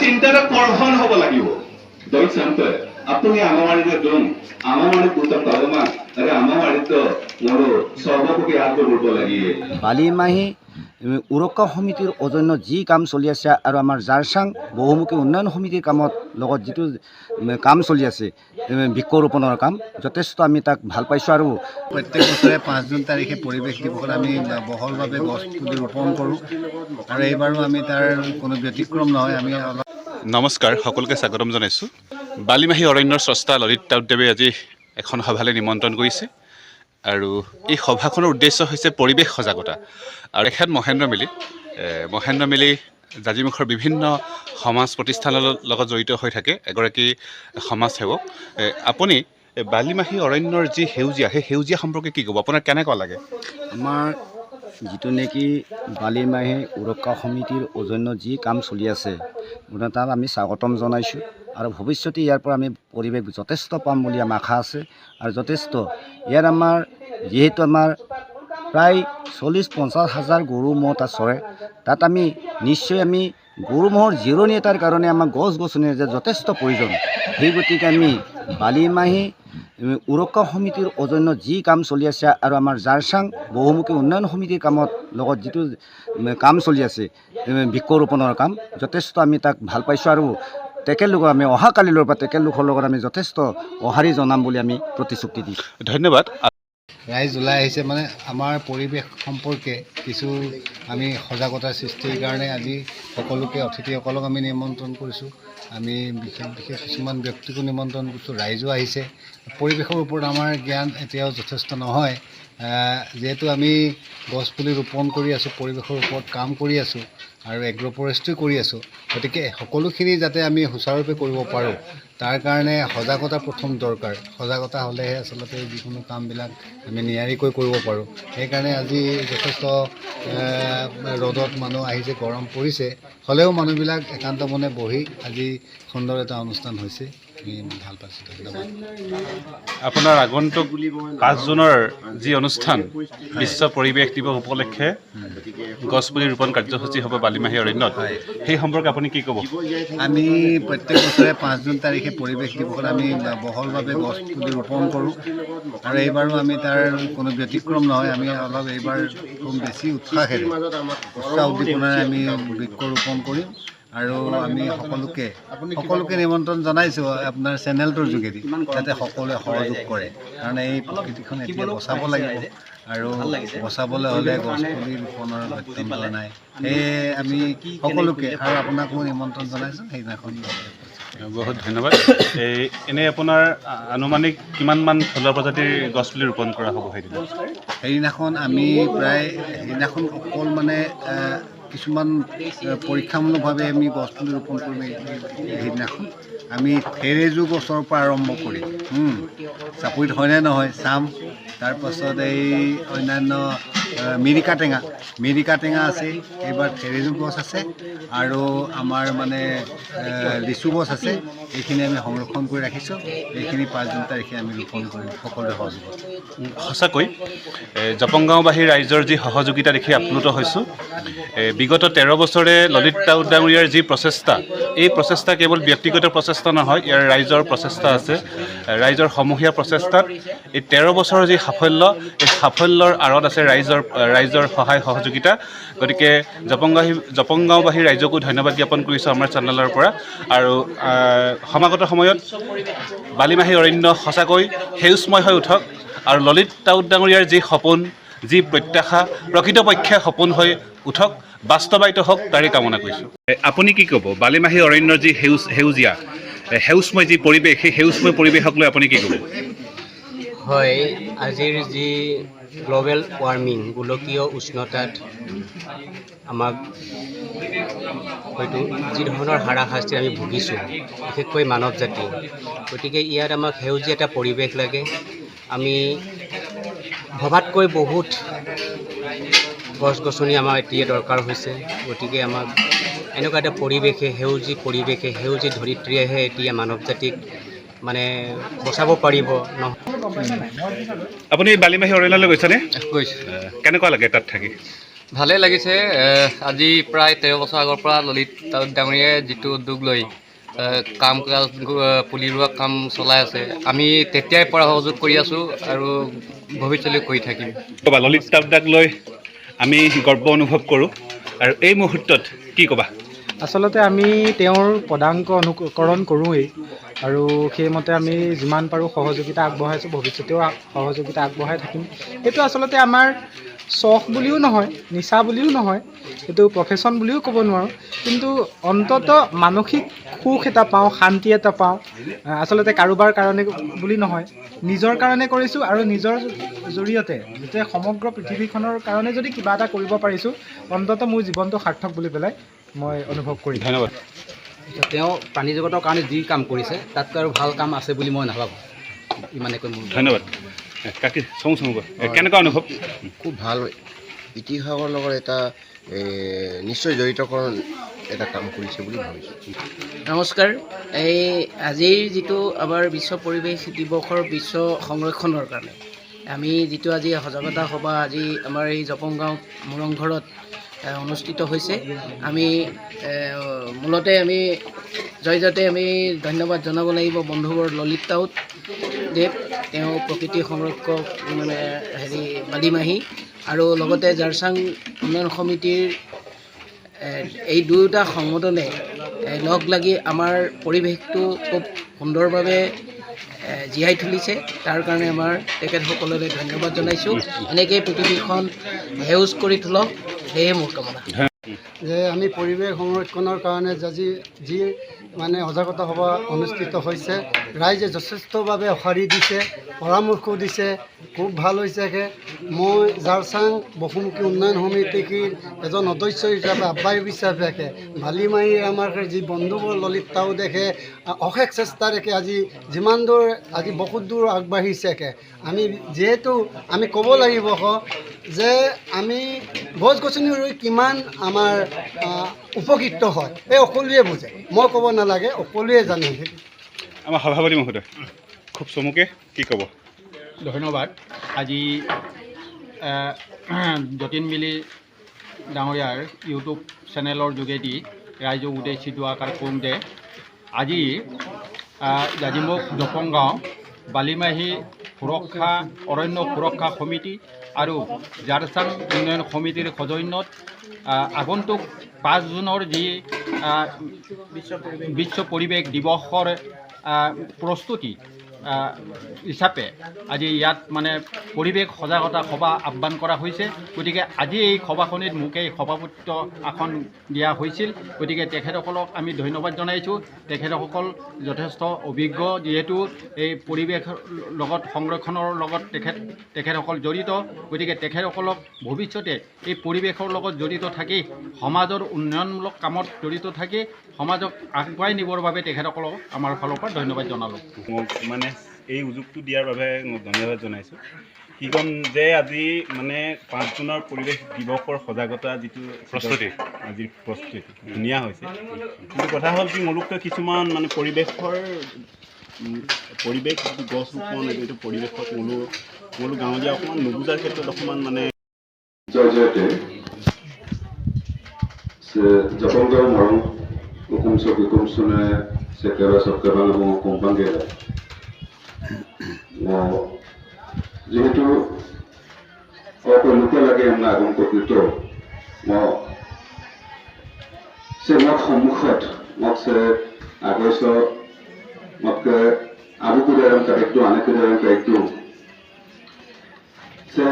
চিন্তাটা কৰ্ষণ হ'ব লাগিব দল শান্ত আপুনি আমামাৰিতে দম আমামাৰি পুতম তাওমা আৰে আমামাৰিত মোৰ সভাপতি আগ কৰব লাগিয়ে বালিমাহী উৰকা সমিতিৰ অজন্য যি কাম চলি আছে আৰু আমাৰ জাৰচাং বহুমুখী উন্নয়ন সমিতিৰ কামত লগত যিটো কাম চলি আছে বৃক্ষৰোপণৰ কাম যথেষ্ট আমি তাক ভাল পাইছোঁ আৰু প্ৰত্যেক বছৰে 5 জুন তাৰিখে পৰিৱেশ দিৱসত আমি বহলভাৱে গছ পুলি ৰোপণ কৰোঁ আৰু এইবাৰো আমি তাৰ কোনো ব্যতিক্ৰম নহয়। আমি নমস্কাৰ, সকলোকে স্বাগতম জনাইছোঁ। বালিমাহী অৰণ্যৰ স্ৰষ্টা ললিত তাউদেৱে আজি এখন সভালৈ নিমন্ত্ৰণ কৰিছে আৰু এই সভাখনৰ উদ্দেশ্য হৈছে পৰিৱেশ সজাগতা। আৰু এখেত মহেন্দ্ৰ মিলি জাজিমুখৰ বিভিন্ন সমাজ প্ৰতিষ্ঠানৰ লগত জড়িত হৈ থাকে এগৰাকী সমাজসেৱক। আপুনি বালিমাহী অৰণ্যৰ যি সেউজীয়া সেই সেউজীয়া সম্পৰ্কে কি ক'ব? আপোনাৰ কেনেকুৱা লাগে? আমাৰ যিটো নেকি বালিমাহী উৰকা সমিতিৰ অজন্য যি কাম চলি আছে তাক আমি স্বাগতম জনাইছোঁ আৰু ভৱিষ্যতে ইয়াৰ পৰা আমি পৰিৱেশ যথেষ্ট পাম বুলি আমাৰ আশা আছে। আৰু যথেষ্ট ইয়াৰ আমাৰ যিহেতু আমাৰ প্ৰায় 40-50 হাজাৰ গৰু ম'হ তাত চৰে, তাত আমি নিশ্চয় আমি গৰু ম'হৰ জিৰণি এটাৰ কাৰণে আমাৰ গছ গছনিৰ যে যথেষ্ট প্ৰয়োজন। সেই গতিকে আমি বালিমাহী উৰকা সমিতিৰ অজন্য যি কাম চলি আছে আৰু আমাৰ জাৰচাং বহুমুখী উন্নয়ন সমিতিৰ কামত লগত যিটো কাম চলি আছে বৃক্ষৰোপণৰ কাম যথেষ্ট আমি তাক ভাল পাইছোঁ আৰু তেখেতলোকক আমি অহাকালিলৈৰ পৰা তেখেতলোকৰ লগত আমি যথেষ্ট সঁহাৰি জনাম বুলি আমি প্ৰতিশ্ৰুতি দিছোঁ। ধন্যবাদ। ৰাইজ ওলাই আহিছে মানে আমাৰ পৰিৱেশ সম্পৰ্কে কিছু আমি সজাগতাৰ সৃষ্টিৰ কাৰণে আজি সকলোকে অতিথিসকলক আমি নিমন্ত্ৰণ কৰিছোঁ। আমি বিশেষ কিছুমান ব্যক্তিকো নিমন্ত্ৰণ কৰিছোঁ, ৰাইজো আহিছে। পৰিৱেশৰ ওপৰত আমাৰ জ্ঞান এতিয়াও যথেষ্ট নহয়, যিহেতু আমি গছপুলি ৰোপণ কৰি আছোঁ, পৰিৱেশৰ ওপৰত কাম কৰি আছোঁ আৰু এগ্ৰ ফৰেষ্ট্ৰি কৰি আছোঁ। গতিকে সকলোখিনি যাতে আমি সুচাৰুৰূপে কৰিব পাৰোঁ তাৰ কাৰণে সজাগতা প্ৰথম দৰকাৰ। সজাগতা হ'লেহে আচলতে যিকোনো কামবিলাক আমি নিয়াৰিকৈ কৰিব পাৰোঁ। সেইকাৰণে আজি যথেষ্ট ৰ'দত মানুহ আহিছে, গৰম পৰিছে, হ'লেও মানুহবিলাক একান্ত মনে বহি আজি সুন্দৰ এটা অনুষ্ঠান হৈছে। আমি ভাল পাইছোঁ। ধন্যবাদ। আপোনাৰ আগন্তুক 5 জুনৰ যি অনুষ্ঠান বিশ্ব পৰিৱেশ দিৱস উপলক্ষে গছপুলি ৰোপণ কাৰ্যসূচী হ'ব বালিমাহী অৰণ্যত, সেই সম্পৰ্কে আপুনি কি ক'ব? আমি প্ৰত্যেক বছৰে 5 জুন তাৰিখে পৰিৱেশ দিৱসত আমি বহলভাৱে গছ পুলি ৰোপণ কৰোঁ আৰু এইবাৰো আমি তাৰ কোনো ব্যতিক্ৰম নহয়। আমি অলপ এইবাৰ খুব বেছি উৎসাহ উদ্দীপনাৰে আমি বৃক্ষ ৰোপণ কৰিম আৰু আমি সকলোকে নিমন্ত্ৰণ জনাইছোঁ আপোনাৰ চেনেলটোৰ যোগেদি যাতে সকলোৱে সহযোগ কৰে, কাৰণ এই প্ৰকৃতিখন এতিয়া বচাব লাগিব আৰু বচাবলৈ হ'লে গছপুলি ৰোপণৰ বাধ্যতা নাই। সেয়ে আমি সকলোকে আৰু আপোনাকো নিমন্ত্ৰণ জনাইছোঁ সেইদিনাখন। বহুত ধন্যবাদ। এনেই আপোনাৰ আনুমানিক কিমানমান থলুৱা প্ৰজাতিৰ গছপুলি ৰোপণ কৰা হ'ব সেইদিনাখন? আমি প্ৰায় সেইদিনাখন অকল মানে কিছুমান পৰীক্ষামূলকভাৱে আমি গছপুলি ৰোপণ কৰিম। সেইদিনাখন আমি থেৰেজু গছৰ পৰা আৰম্ভ কৰি চাপৰিত হয়নে নহয় চাম। তাৰপাছত এই অন্যান্য মিৰিকা টেঙা আছে, এইবাৰ থেৰেজু গছ আছে আৰু আমাৰ মানে লিচু গছ আছে। এইখিনি আমি সংৰক্ষণ কৰি ৰাখিছোঁ। এইখিনি 5 জুন তাৰিখে আমি ৰোপণ কৰিম সকলোৰে সহযোগত। সঁচাকৈ জপংগাঁওবাসী ৰাইজৰ যি সহযোগিতা দেখি আপ্লুত হৈছোঁ। বিগত 13 বছৰে ললিত তাউদ ডাঙৰীয়াৰ যি প্ৰচেষ্টা, এই প্ৰচেষ্টা কেৱল ব্যক্তিগত প্ৰচেষ্টা নহয়, ইয়াৰ ৰাইজৰ প্ৰচেষ্টা আছে। ৰাইজৰ সমূহীয়া প্ৰচেষ্টাত এই 13 বছৰৰ যি সাফল্য, এই সাফল্যৰ আঁৰত আছে ৰাইজৰ সহায় সহযোগিতা। গতিকে জপংগাঁওবাসী ৰাইজকো ধন্যবাদ জ্ঞাপন কৰিছোঁ আমাৰ চেনেলৰ পৰা। আৰু সমাগত সময়ত বালিমাহী অৰণ্য সঁচাকৈ সেউজময় হৈ উঠক আৰু ললিত তাউদ ডাঙৰীয়াৰ যি সপোন, যি প্ৰত্যাশা প্ৰকৃতপক্ষে সপোন হৈ উঠক, বাস্তৱায়িত হওক, তাৰেই কামনা কৰিছোঁ। আপুনি কি ক'ব? বালিমাহী অৰণ্যৰ যি সেউজময় যি পৰিৱেশ, সেই সেউজময় পৰিৱেশক লৈ আপুনি কি ক'ব? হয়, আজিৰ যি গ্ল'বেল ৱাৰ্মিং, গোলকীয় উষ্ণতাত আমাক হয়তো যি ধৰণৰ হাৰাশাস্তি আমি ভুগিছোঁ, বিশেষকৈ মানৱ জাতি। গতিকে ইয়াত আমাক সেউজীয়া এটা পৰিৱেশ লাগে। আমি ভবাতকৈ বহুত গছ গছনি আমাৰ এতিয়া দৰকাৰ হৈছে। গতিকে আমাক এনেকুৱা এটা সেউজী ধৰিত্ৰীয়েহে এতিয়া মানৱ জাতিক মানে বচাব পাৰিব। আপুনি বালিমাহী অৰণ্যলৈ গৈছেনে? গৈছোঁ। কেনেকুৱা লাগে তাত থাকি? ভালেই লাগিছে। আজি প্ৰায় 13 বছৰ আগৰ পৰা ললিত টাউট ডাঙৰীয়াই যিটো উদ্যোগ লৈ কাম কাজ পুলি ৰোৱা কাম চলাই আছে, আমি তেতিয়াই পৰা সহযোগ কৰি আছোঁ আৰু ভৱিষ্যতলৈ কৰি থাকিম। ক'বা ললিত টাউটদাক লৈ আমি গৰ্ব অনুভৱ কৰোঁ আৰু এই মুহূৰ্তত কি ক'বা? আচলতে আমি তেওঁৰ পদাংক অনুকৰণ কৰোঁৱেই আৰু সেইমতে আমি যিমান পাৰোঁ সহযোগিতা আগবঢ়াইছোঁ, ভৱিষ্যতেও সহযোগিতা আগবঢ়াই থাকিম। এইটো আচলতে আমাৰ চখ বুলিও নহয়, নিচা বুলিও নহয়, এইটো প্ৰফেশ্যন বুলিও ক'ব নোৱাৰোঁ, কিন্তু অন্ততঃ মানসিক সুখ এটা পাওঁ, শান্তি এটা পাওঁ। আচলতে কাৰোবাৰ কাৰণে বুলি নহয়, নিজৰ কাৰণে কৰিছোঁ আৰু নিজৰ জৰিয়তে যেতিয়া সমগ্ৰ পৃথিৱীখনৰ কাৰণে যদি কিবা এটা কৰিব পাৰিছোঁ, অন্ততঃ মোৰ জীৱনটো সাৰ্থক বুলি পেলাই মই অনুভৱ কৰিম। ধন্যবাদ। তেওঁ প্ৰাণী জগতৰ কাৰণে যি কাম কৰিছে তাতকৈ আৰু ভাল কাম আছে বুলি মই নাভাবোঁ। ইমানে কৈ মোৰ ধন্যবাদ। কাকি চমু কেনেকুৱা অনুভৱ? খুব ভাল ইতিহাসৰ লগত এটা নিশ্চয় জড়িতকৰণ এটা কাম কৰিছে বুলি ভাবিছোঁ। নমস্কাৰ। এই আজিৰ যিটো আমাৰ বিশ্ব পৰিৱেশ দিৱসৰ বিশ্ব সংৰক্ষণৰ কাৰণে আমি যিটো আজি সজাগতা সভা আজি আমাৰ এই জপংগাঁও মুৰংঘৰত অনুষ্ঠিত হৈছে, আমি মূলতে আমি জয়জাতে আমি ধন্যবাদ জনাব লাগিব বন্ধুবৰ ললিত টাউট দেৱ, তেওঁ প্ৰকৃতি সংৰক্ষক বালিমাহী আৰু লগতে জাৰচাং উন্নয়ন সমিতিৰ এই দুয়োটা সংগঠনে লগ লাগি আমাৰ পৰিৱেশটো খুব সুন্দৰভাৱে জীয়াই তুলিছে। তাৰ কাৰণে আমাৰ তেখেতসকললৈ ধন্যবাদ জনাইছোঁ। এনেকৈয়ে পৃথিৱীখন সেউজ কৰি তোলক, সেয়ে মোৰ কামনা। যে আমি পৰিৱেশ সংৰক্ষণৰ কাৰণে যি মানে সজাগতা সভা অনুষ্ঠিত হৈছে, ৰাইজে যথেষ্টভাৱে সঁহাৰি দিছে, পৰামৰ্শও দিছে, খুব ভাল হৈছে। মই জাৰচাং বহুমুখী উন্নয়ন সমিতিৰ এজন সদস্য হিচাপে আহ্বায়ক হিচাপে বালিমাহীৰ আমাৰ যি বন্ধুবোৰ ললিত টাউটে অশেষ চেষ্টা ৰেখে আজি যিমান দূৰ আজি বহুত দূৰ আগবাঢ়িছে। আমি যিহেতু আমি ক'ব লাগিব যে আমি গছ গছনি ৰুই কিমান আমাৰ উপকৃত হয়, এই সকলোৱে বুজে, মই ক'ব নালাগে, সকলোৱে জানে। আমাৰ সভাপতি মহোদয় খুব চমুকে কি ক'ব? ধন্যবাদ। আজি যতীন মিলি ডাঙৰীয়াৰ ইউটিউব চেনেলৰ যোগেদি ৰাইজক উদ্দেশ্যি দুআষাৰ কওঁ যে আজি জাজিমুখ জপংগাঁও বালিমাহী সুৰক্ষা অৰণ্য সুৰক্ষা সমিতি আৰু জাৰচাং উন্নয়ন সমিতিৰ সৌজন্যত আগন্তুক 5 জুনৰ যি বিশ্ব পৰিৱেশ দিৱসৰ প্ৰস্তুতি হিচাপে আজি ইয়াত মানে পৰিৱেশ সজাগতা সভা আহ্বান কৰা হৈছে। গতিকে আজি এই সভাখনিত মোক এই সভাপতিত্ব আসন দিয়া হৈছিল। গতিকে তেখেতসকলক আমি ধন্যবাদ জনাইছোঁ। তেখেতসকল যথেষ্ট অভিজ্ঞ, যিহেতু এই পৰিৱেশ লগত সংৰক্ষণৰ লগত তেখেতসকল জড়িত। গতিকে তেখেতসকলক ভৱিষ্যতে এই পৰিৱেশৰ লগত জড়িত থাকি সমাজৰ উন্নয়নমূলক কামত জড়িত থাকি সমাজক আগুৱাই নিবৰ বাবে তেখেতসকলক আমাৰ ফালৰ পৰা ধন্যবাদ জনালোঁ। মানে এই সুযোগটো দিয়াৰ বাবে মই ধন্যবাদ জনাইছোঁ। কি ক'ম যে আজি মানে 5 জুনৰ পৰিৱেশ দিৱসৰ সজাগতা যিটো প্ৰস্তুতি আজিৰ প্ৰস্তুতি ধুনীয়া হৈছে, কিন্তু কথা হ'ল কি মোলোকে কিছুমান মানে পৰিৱেশ যিটো গছ ৰোপণ এইটো পৰিৱেশত মোলো গাঁৱলীয়া অকণমান নুবুজাৰ ক্ষেত্ৰত অকণমান মানে জয়জয়তে জপংগাঁও মৰং hukum sekeras mau kumpangnya mau যেহেতু অপলুকে লাগে আমৰা আগম প্ৰকৃত সে মোক সন্মুখত মোক সে আগৈছ মোক আবু কুদারাম কারেক্টু আনে কুদারাম কারেক্টু সে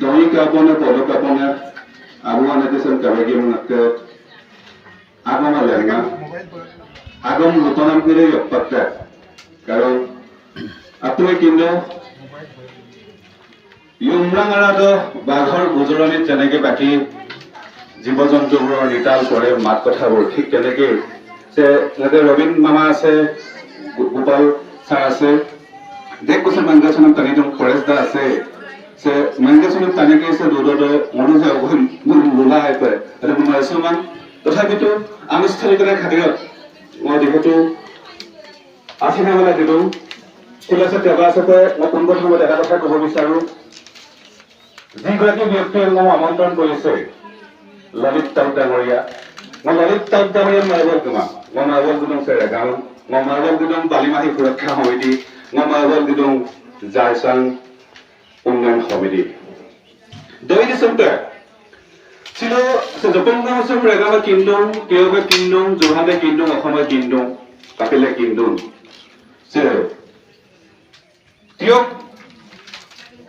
দই কাপনে পদ কাপনে আবু আনে দেশন কাবেগি মনকে আগম আলেনা আগম নতুন করে পাত্তা কারণ আপনি কিন্তু ইউমৰাঙাৰাটো বাঘৰ গুজৰণিত যেনেকে বাকী জীৱ জন্তুবোৰৰ নিতাল কৰে মাত কথাবোৰ ঠিক তেনেকে ৰবীন মামা আছে, গোপাল ছাৰ আছে, দেখ কৈছে মংগেশনম তানিটো ফৰেষ্ট দা আছে সে মংগেশনম তানিকে সে দূৰতে মনুহে লোলা আইপে আৰু কিছুমান তথাপিতো আনুষ্ঠানিকতাৰ খাতিৰত মই যিহেতু আছিনাবলৈ দিলোঁ খুলাছে তেবাচকে মই পোনপ্ৰথমে এটা কথা ক'ব বিচাৰোঁ। যিগৰাকী ব্যক্তিয়ে মোক আমন্ত্ৰণ কৰিছে Lalit Taut Damoria, Lalit Taut Damoria Marvel Guma, Marvel Gudong Seragam, Marvel Gudong Balimahi Furakha Homidi, Marvel Gudong Jaisang Ungan Homidi. Doi December. Silo sa Joponggaon sa Regama Kingdom, Kyoga Kingdom, Johade Kingdom, Okama Kingdom, Kapila Kingdom. Silo. Tiok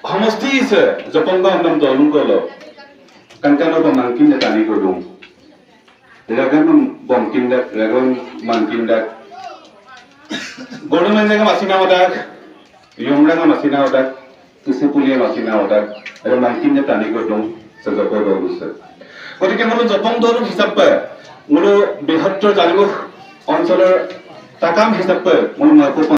Homosti is Joponggaon Dom Dolungolo. Kankano ba mangkin na tani ko dong. Lagan bomkin da, lagan mangkin da. Golo man nga masina odak, yumra nga masina odak, tusi puliya masina odak, pero mangkin na tani ko dong sa Joponggaon gusto. গতিকে মূল জপংদল হিচাপে মূল বৃহত্তৰ জানিব অঞ্চলৰ তাকাম হিচাপে মূল